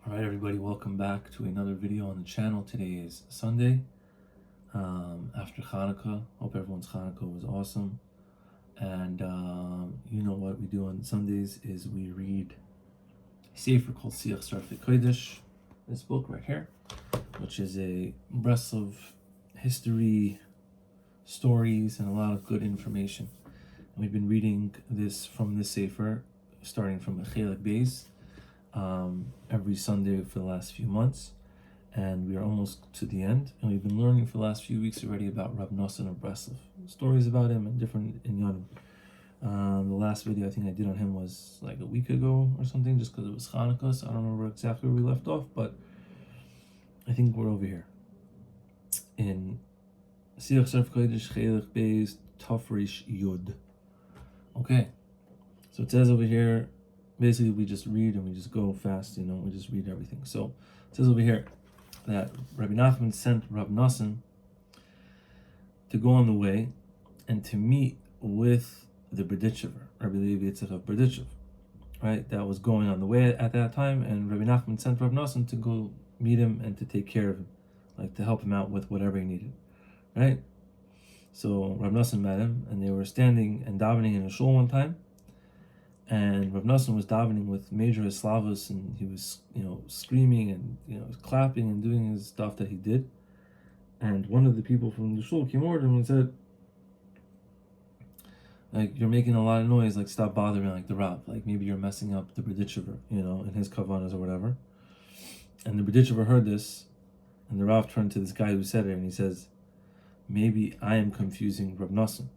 Alright everybody, welcome back to another video on the channel. Today is Sunday, after Hanukkah. Hope everyone's Hanukkah was awesome. And you know what we do on Sundays is we read a sefer called Siach Sarfei Kodesh, this book right here, which is a Breslov history, stories, and a lot of good information. And we've been reading this from this sefer, starting from Chelek Beis, every Sunday for the last few months, and we are almost to the end. And we've been learning for the last few weeks already about Rav Noson of Breslov, stories about him and different inyanim. The last video I think I did on him was like a week ago or something, just because it was Hanukkah, so I don't remember exactly where we left off, but I think we're over here in Siach Sarfei Kodesh Chelek Beis Tafresh Yud. Okay, so it says over here, basically we just read and we just go fast, we just read everything. So it says over here that Rabbi Nachman sent Rav Noson to go on the way and to meet with the Berdichever, Rabbi Levi of Berdichever, right? That was going on the way at that time, and Rabbi Nachman sent Rav Noson to go meet him and to take care of him, like to help him out with whatever he needed, right? So Rav Noson met him, and they were standing and davening in a shul one time, and Rav Noson was davening with major Islavos, and he was, screaming and, clapping and doing his stuff that he did. And one of the people from the shul came over to him and said, like, you're making a lot of noise, like, stop bothering, like, the Rav. Like, maybe you're messing up the Berdichever, in his kavanas or whatever. And the Berdichever heard this, and the Rav turned to this guy who said it, and he says, maybe I am confusing Rav Noson.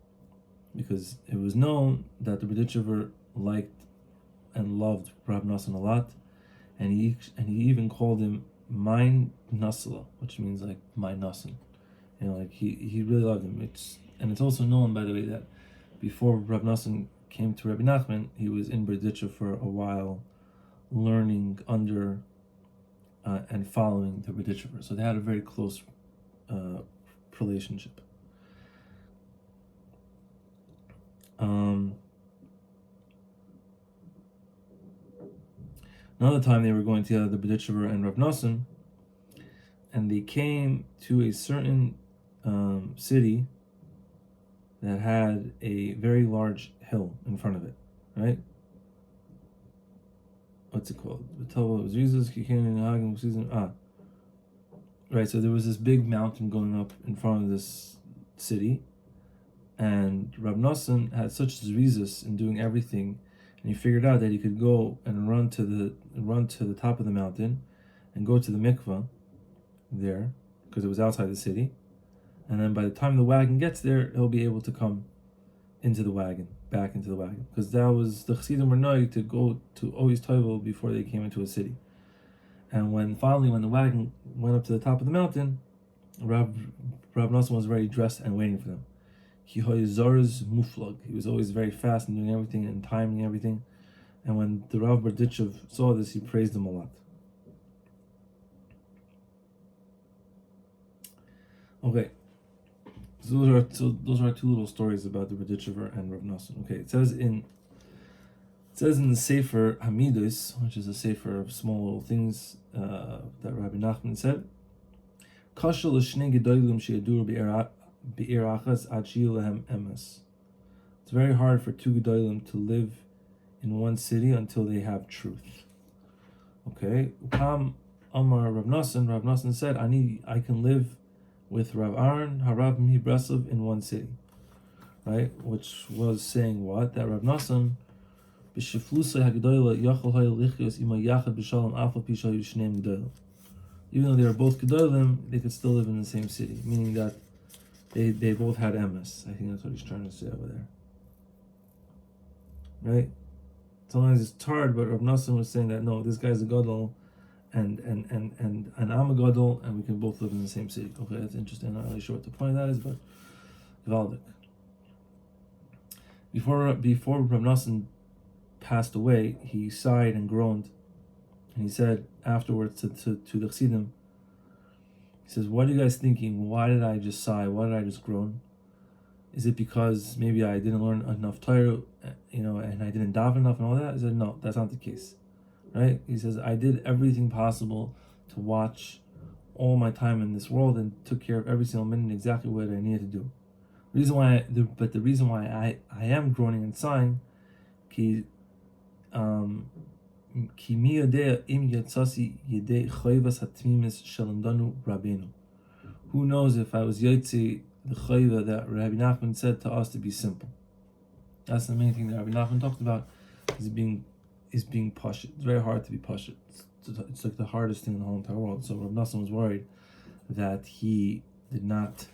Because it was known that the Berdichever liked and loved Rav Noson a lot, and he even called him mein Nasla, which means like my Noson. Like he really loved him. It's also known, by the way, that before Rav Noson came to Rabbi Nachman, he was in Berdichever for a while, learning under and following the Berdichever. So they had a very close relationship. Another time they were going together, the Berdichever and Rav Noson, and they came to a certain city that had a very large hill in front of it, right? What's it called? Right, so there was this big mountain going up in front of this city, and Rav Noson had such zrizas in doing everything, and he figured out that he could go and run to the top of the mountain and go to the mikvah there, because it was outside the city. And then by the time the wagon gets there, he'll be able to come into the wagon, back into the wagon. Because that was the Chassidim were known to go to always Toivel before they came into a city. And when the wagon went up to the top of the mountain, Rav Noson was already dressed and waiting for them. He was always very fast in doing everything and timing everything. And when the Rav Berdichever saw this, he praised him a lot. Okay, so those are two little stories about the Berdichever and Rav Noson. Okay, it says in the Sefer Hamidus, which is a sefer of small little things that Rabbi Nachman said, Kashal l'shnei gedolim sheyadur be'irachas ad shiyu lehem emes. It's very hard for two gedolim to live in one city until they have truth. Okay, Ukam Amar Rav Noson said, I can live with Rav Aaron Harav Mi Breslov in one city, right? Which was saying what? That Rav Noson even though they were both gedolim, they could still live in the same city, meaning that they both had emes. I think that's what he's trying to say over there, right? Sometimes it's hard, but Rav Noson was saying that no, this guy's a gadol, and I'm a gadol, and we can both live in the same city. Okay, that's interesting. I'm not really sure what the point of that is, but Valdik. Before Rav Noson passed away, he sighed and groaned, and he said afterwards to the Chassidim, he says, "What are you guys thinking? Why did I just sigh? Why did I just groan? Is it because maybe I didn't learn enough Torah, and I didn't daven enough and all that?" He said, "No, that's not the case. right? He says, I did everything possible to watch all my time in this world and took care of every single minute exactly what I needed to do. The reason why I am groaning and sighing, ki ki mi yodea im yatzasi yedei choivas hatmimis shalamdanu rabbeinu. Who knows if I was yotzi the choiva that Rabbi Nachman said to us to be simple. That's the main thing that Rabbi Nachman talked about, is being pashut. It's very hard to be pashut. It's like the hardest thing in the whole entire world. So Rav Noson was worried that he did not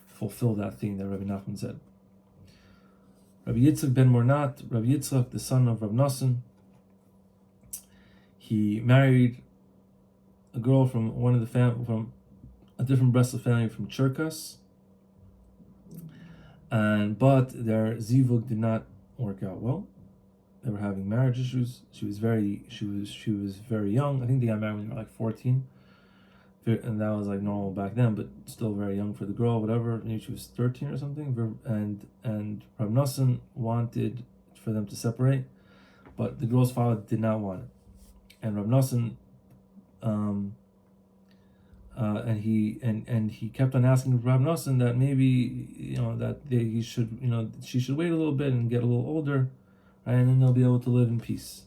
fulfill that thing that Rabbi Nachman said. Rabbi Yitzchak ben Mornat, Rabbi Yitzchak, the son of Rav Noson, he married a girl from from a different Breslov family from Cherkas, but their zivug did not work out well. They were having marriage issues. She was very young. I think they got married when they were like 14, and that was like normal back then, but still very young for the girl. Whatever, maybe she was 13 or something. And Rav Noson wanted for them to separate, but the girl's father did not want it. And Rav Noson, and he kept on asking Rav Noson that maybe she should wait a little bit and get a little older, right, and then they'll be able to live in peace.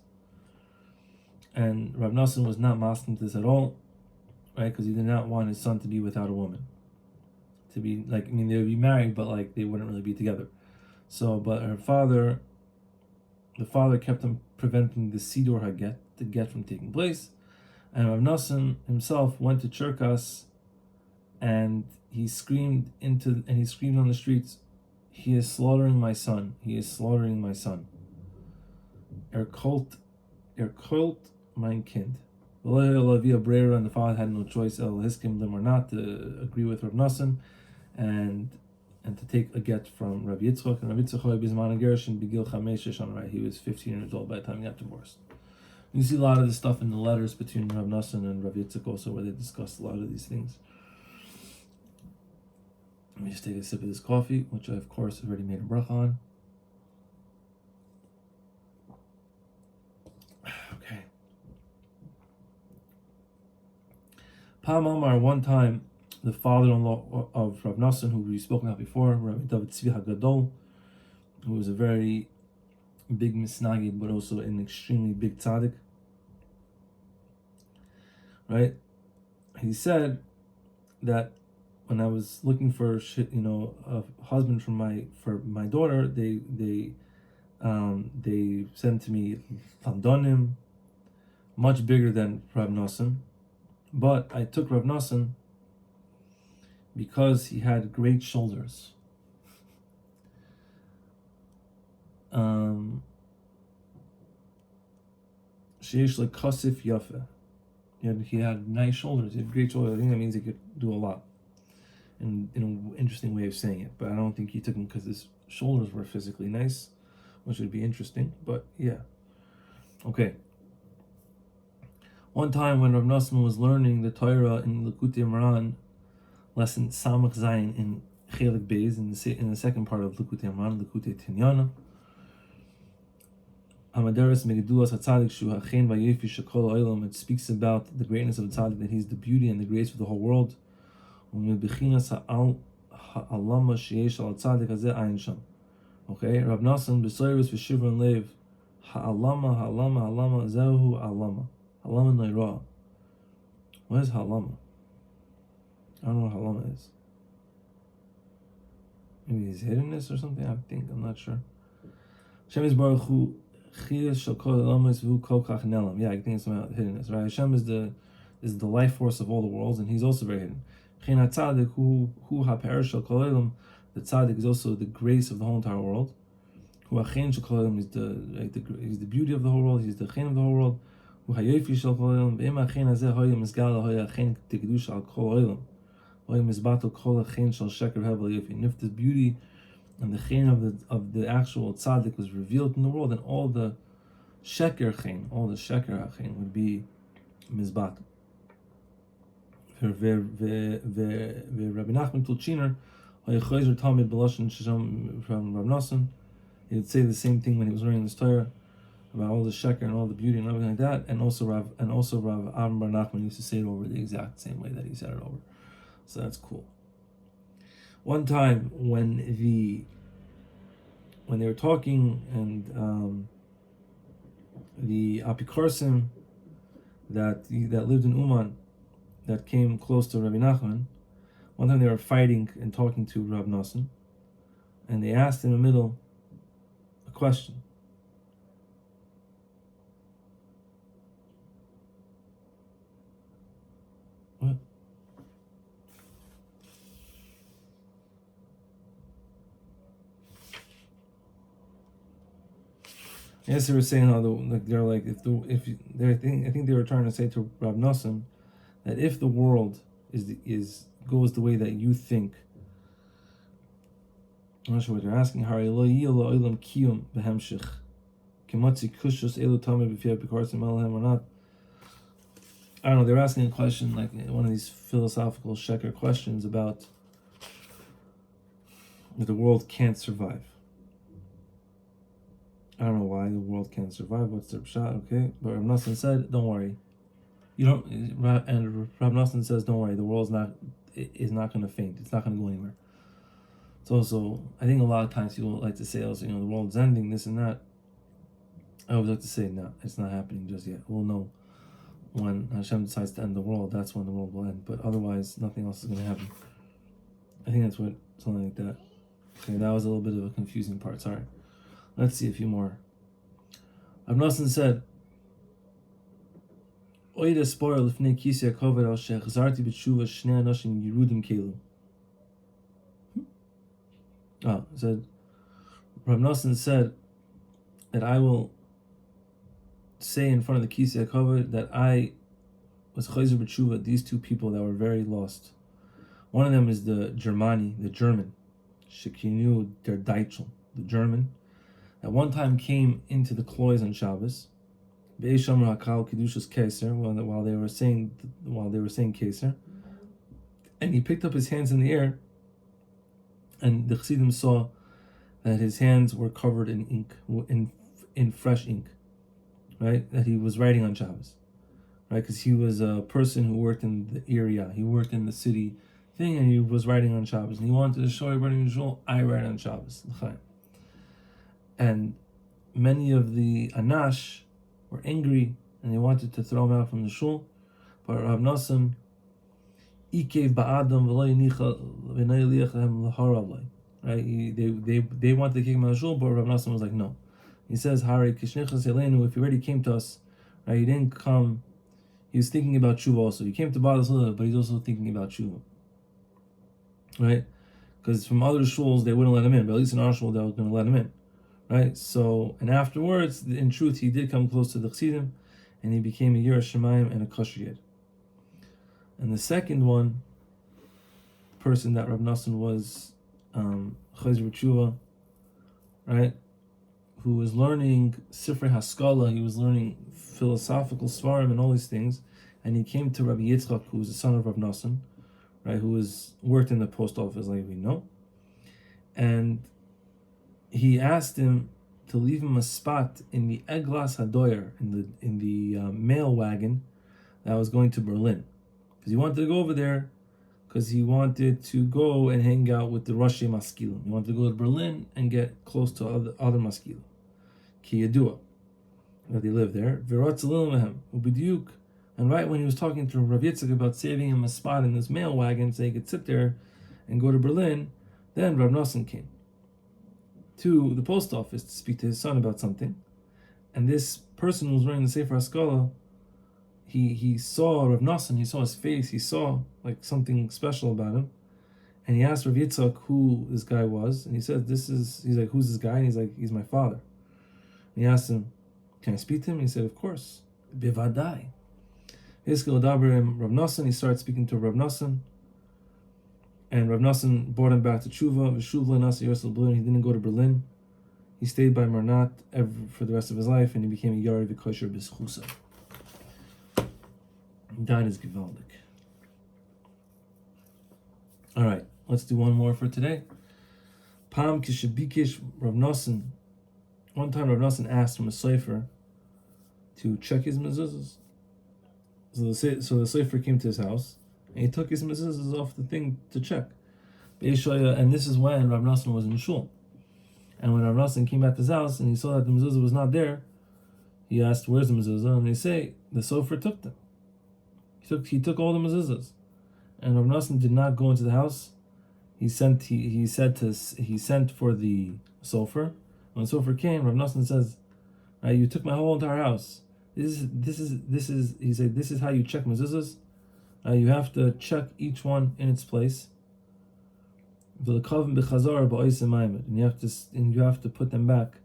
And Rav Noson was not masking this at all, right, because he did not want his son to be without a woman, to be they would be married, but like they wouldn't really be together. So, but the father kept on preventing the siddur haget, the get from taking place. And Rav Noson himself went to Cherkas, and he screamed on the streets, "He is slaughtering my son! He is slaughtering my son! Kult mein Kind." And the father had no choice, el hiskim lim or not, to agree with Rav Noson, and to take a get from Rav Yitzchak. And Rav Yitzchak bizman gerushin bigil chamesh shana, right? He was 15 years old by the time he got divorced. You see a lot of this stuff in the letters between Rav Noson and Rav Yitzchak also, where they discuss a lot of these things. Let me just take a sip of this coffee, which I, of course, already made a bracha on. Okay. Pam Amar, one time, the father-in-law of Rav Noson, who we've spoken about before, Rabbi David Tzvi HaGadol, who was a very big misnagid, but also an extremely big tzaddik, right? He said that when I was looking for a husband for my daughter, they sent to me Lamdonim, much bigger than Rav Noson, but I took Rav Noson because he had great shoulders. Sheish lekosif yafe. He had nice shoulders. He had great shoulders. I think that means he could do a lot. In an interesting way of saying it, but I don't think he took him because his shoulders were physically nice, which would be interesting. But yeah, okay. One time when Rav Noson was learning the Torah in Likutei Moharan, lesson Samach Zayin in Chelik Beis, in the second part of Likutei Moharan, Likutei Tinyana, Hamaderes Megidulas HaTzadik Shu Hachen Vayefi Shekol Olam, it speaks about the greatness of the Tzadik, that he's the beauty and the grace of the whole world. Okay, Rav Noson b'soyrus v'shivron lev ha'alama zehu alama noira. What is ha'alama? I don't know what ha'alama is. Maybe his hiddenness or something. I'm not sure. Hashem is Baruch Hu chiyas shel kol alamas v'hu kol kach nelam. Yeah, I think it's about hiddenness, right? Hashem is the life force of all the worlds, and he's also very hidden. The tzaddik is also the grace of the whole entire world. He's the beauty of the whole world. He's the chen of the whole world. And if the beauty and the chen of the actual tzaddik was revealed in the world, then all the sheker chen would be mizbatel. Rabbi Nachman Tulchiner, from Rav Noson, he would say the same thing when he was learning this Torah. about all the sheker and all the beauty and everything like that, and also Rav Avram Bar Nachman used to say it over the exact same way that he said it over. So that's cool. One time when they were talking, and the Apikorsim that lived in Uman, that came close to Rabbi Nachman, one time they were fighting and talking to Rav Noson, and they asked in the middle a question. What? Yes, they were saying how they're like, I think they were trying to say to Rav Noson that if the world goes the way that you think, I'm not sure what they're asking. I don't know. They're asking a question, like one of these philosophical sheker questions about that the world can't survive. I don't know why the world can't survive. What's their shot? Okay, but Rav Noson said, "Don't worry, you don't." And Rav Noson says, "Don't worry, the world's is not going to faint. It's not going to go anywhere." It's also, I think a lot of times people like to say also, the world's ending, this and that. I always like to say, no, it's not happening just yet. We'll know when Hashem decides to end the world. That's when the world will end. But otherwise, nothing else is going to happen. I think that's something like that. Okay, that was a little bit of a confusing part. Sorry. Let's see a few more. Rav Noson said, "Oida spoil lifnei kisei hakoved al shechazarti b'tshuva shnei anashim yerudim kelu." Said Rav Noson said that I will say in front of the kisei hakoved that I was chayzer b'tshuva, these two people that were very lost. One of them is the German, Shekinu der Deutschel, the German, that one time came into the klois on Shabbos, Be'eshamar Hakal Kedushas Keser, while they were saying Keser, and he picked up his hands in the air, and the Chassidim saw that his hands were covered in ink, in fresh ink, right? That he was writing on Shabbos, right? Because he was a person who worked in the area, he worked in the city thing, and he was writing on Shabbos, and he wanted to show everybody in the shul, I write on Shabbos, l'chaim. And many of the Anash were angry and they wanted to throw him out from the shul. But Rav Noson, Ikev ba'adam v'lo yinicha l'haralai. Right? They wanted to kick him out of the shul, but Rav Noson was like, no. He says, Hari kishnichas elenu, if he already came to us, right? He didn't come, he was thinking about tshuva also. He came to bother us a little bit, but he's also thinking about tshuva. Right? Because from other shuls, they wouldn't let him in, but at least in our shul, they were going to let him in. Right? So, and afterwards, in truth, he did come close to the Chassidim, and he became a Yiras Shamayim and a Kosher Yid. And the second one, person that Rav Noson was Chayzer B'Tshuva, right? Who was learning Sifrei Haskalah, he was learning philosophical svarim and all these things, and he came to Rabbi Yitzchak, who was the son of Rav Noson, right? Who worked in the post office, like we know, and he asked him to leave him a spot in the Eglas Hadoyer, in the mail wagon that was going to Berlin, because he wanted to go over there, because he wanted to go and hang out with the Rashi Maskilim. He wanted to go to Berlin and get close to other Maskilim, Ki Yadua, that they live there. And right when he was talking to Rav Yitzchak about saving him a spot in this mail wagon so he could sit there and go to Berlin, then Rav Noson came to the post office to speak to his son about something, and this person who was wearing the Sefer HaSkalah, he saw Rav Noson, he saw his face, he saw like something special about him, and he asked Rav Yitzchak who this guy was, and he said, he's like, who's this guy? And he's like, he's my father. And he asked him, can I speak to him? And he said, of course, bivadai. Rav Noson, he started speaking to Rav Noson, and Rav Noson brought him back to Tshuva. He didn't go to Berlin. He stayed by Marnat for the rest of his life, and he became a Yari V'Kosher B'Schusa. That is Givaldik. All right, let's do one more for today. Pam Kishabikish Rav Noson. One time Rav Noson asked from a Sefer, to check his mezuzahs. So the Sefer came to his house, and he took his mezuzahs off the thing to check. And this is when Rav Noson was in shul. And when Rav Noson came back to his house and he saw that the mezuzah was not there, he asked, "Where's the mezuzah?" And they say the Sefer took them. He took all the mezuzahs, and Rav Noson did not go into the house. He sent for the Sefer. When the Sefer came, Rav Noson says, "You took my whole entire house. This is." He said, "This is how you check mezuzahs. You have to check each one in its place. And you have to put them back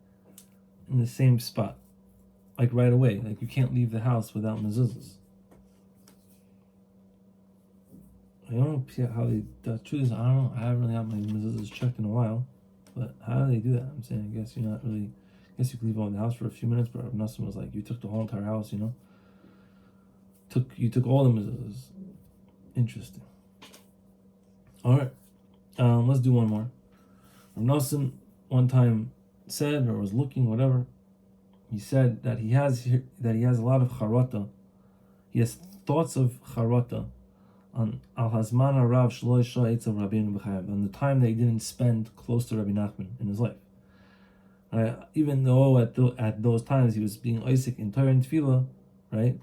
in the same spot, like right away. Like you can't leave the house without mezuzahs." I don't know how they. The truth is, I don't know. I haven't really had my mezuzahs checked in a while, but how do they do that? I'm saying, I guess you're not really. I guess you could leave on the house for a few minutes, but Rav Noson was like, "You took the whole entire house, you took all the mezuzahs." Interesting. All right, let's do one more. Rav Noson one time said, or was looking, whatever. He said that he has a lot of charata. He has thoughts of charata on al hazman Rav Shlo Yisha of Rabbeinu B'chayav, on the time that he didn't spend close to Rabbi Nachman in his life. Even though at those times he was being Isaac in Torah and Tefillah, right?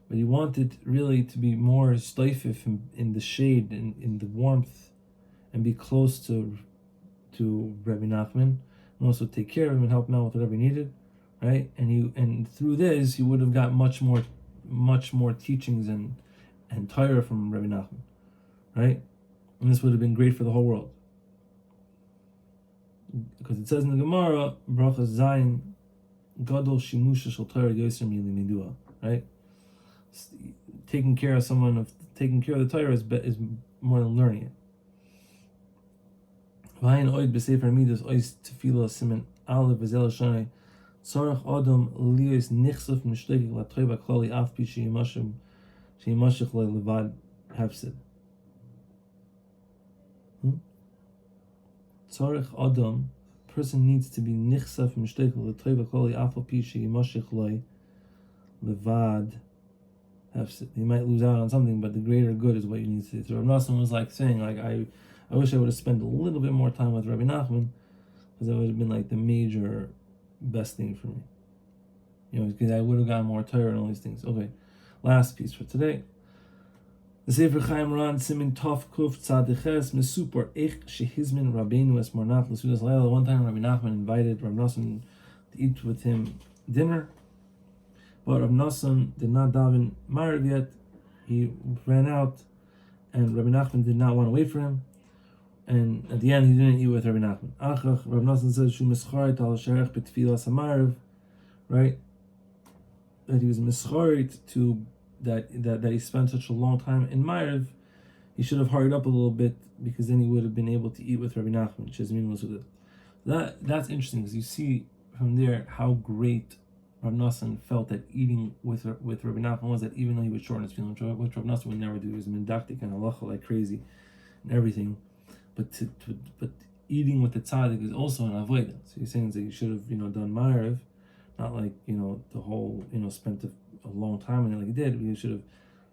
But he wanted really to be more stoifif in the shade and in the warmth, and be close to Rabbi Nachman, and also take care of him and help him out with whatever he needed, right? And through this he would have got much more teachings and Torah from Rabbi Nachman, right? And this would have been great for the whole world. Because it says in the Gemara, Bracha Zayin, Gadol Shimusha Shel Torah Yoser Milimidua, right? Taking care of the Torah is more than learning it. Vayin Oid B'Sefer Midas Ois Tefillah Simen Aleph V'Zel Shanei Tzarech Adam Lios Nichsuf Mishlegik LaTorah Klali Af Pi Sheimashich Levad Hefsid. Tzarech Adam, person needs to be nichsaf mishtek l'toiv kol afal pi sheimashich levad hefsid. You might lose out on something, but the greater good is what you need to do. So Rav Noson was like saying, like I wish I would have spent a little bit more time with Rabbi Nachman, because that would have been like the major best thing for me. Because I would have gotten more Torah and all these things. Okay, last piece for today. The Sefer Chaim Ran Simin Tov Kuf Tzadiches Mesupor Eich Shehizmin Rabbeinu Es Mornat L'Sudas Laila. One time Rabbi Nachman invited Rav Noson to eat with him dinner, but Rav Noson did not daven Ma'ariv yet. He ran out, and Rabbi Nachman did not want to wait for him. And at the end, he didn't eat with Rabbi Nachman. Achach, Rav Noson says Shu Mischarit Al Sherech B'Tfilas HaMa'ariv, right? That he was mischarit to that he spent such a long time in Ma'ariv. He should have hurried up a little bit, because then he would have been able to eat with Rabbi Nachman. That's interesting, because you see from there how great Rav Noson felt that eating with Rabbi Nachman was, that even though he was short in his feelings, which Rav Noson would never do. He was mendactic and halacha like crazy and everything, but eating with the tzaddik is also an avodah. So he's saying that you should have done Ma'ariv, not like the whole spent a long time in it like he did. You should have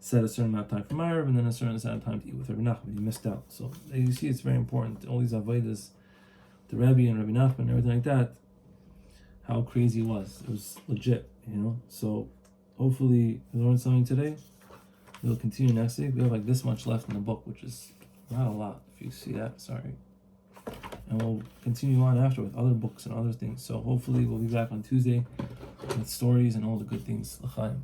set a certain amount of time for Ma'ariv and then a certain amount of time to eat with Rabbi Nachman. You missed out. So you see, it's very important. All these avodas, the Rebbe and Rabbi Nachman and everything like that, how crazy it was. It was legit, So hopefully you learned something today. We'll continue next week. We have like this much left in the book, which is not a lot. If you see that, sorry. And we'll continue on after with other books and other things. So hopefully we'll be back on Tuesday with stories and all the good things. L'chaim.